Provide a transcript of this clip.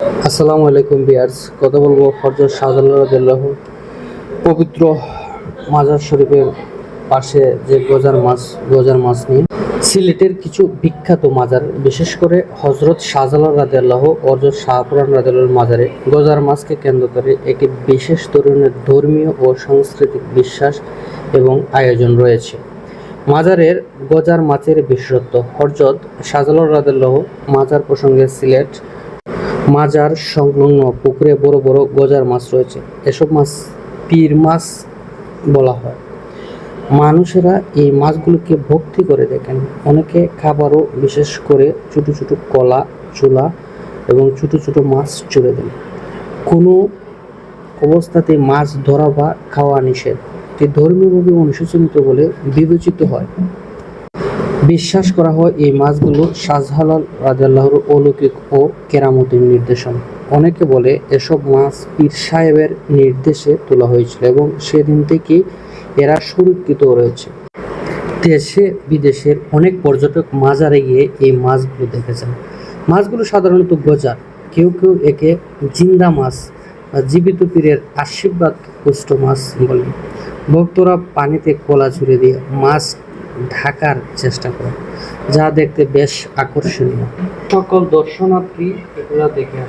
আসসালামু আলাইকুম ভিউয়ার্স, কথা বলবো হযরত শাহজালাল রাদিয়াল্লাহু পবিত্র মাজার শরীফের পাশে যে গজার মাছ নিয়ে। সিলেটের কিছু বিখ্যাত মাজার, বিশেষ করে হযরত শাহজালাল রাদিয়াল্লাহু হযরত শাহপুরান রাদিয়াল্লাহু মাজারে গজার মাছকে কেন্দ্র করে একটি বিশেষ ধরনের ধর্মীয় ও সাংস্কৃতিক বিশ্বাস এবং আয়োজন রয়েছে। মাজারের গজার মাছের বিশেষত্ব। হযরত শাহজালাল রাদিয়াল্লাহু মাজার প্রসঙ্গে সিলেট মাজার সংলগ্ন পুকুরে বড় বড় গজার মাছ রয়েছে। এসব মাছ পীর মাছ বলা হয়। মানুষেরা এই মাছগুলোকে ভক্তি করে দেখেন। অনেকে খাবারও, বিশেষ করে ছোট ছোট কলা, চুলা এবং ছোট ছোট মাছ ছুড়ে দেন। কোনো অবস্থাতে মাছ ধরা বা খাওয়া নিষেধ। এটি ধর্মীয়ভাবে অনুশোচনীয় বলে বিবেচিত হয়। বিশ্বাস করা হয় এই মাছগুলো শাহজালাল রাদিয়াল্লাহুর অলৌকিক ও কেরামতের নিদর্শন। অনেকে বলে এসব মাছ পীর সাহেবের নির্দেশে তোলা হয়েছিল এবং সেদিন থেকেই এরা সুরক্ষিত রয়েছে। দেশে বিদেশের অনেক পর্যটক মাজারে গিয়ে এই মাছগুলো দেখেছেন। মাছগুলো সাধারণত গজার, কেউ কেউ একে জিন্দা মাছ বা জীবিত পীরের আশীর্বাদ পুষ্ট মাছ বলেন। ভক্তরা পানিতে কলা ছুঁড়ে দিয়ে মাছ ঢাকার চেষ্টা করে, যা দেখতে বেশ আকর্ষণীয়। সকল দর্শনার্থী এগুলো দেখে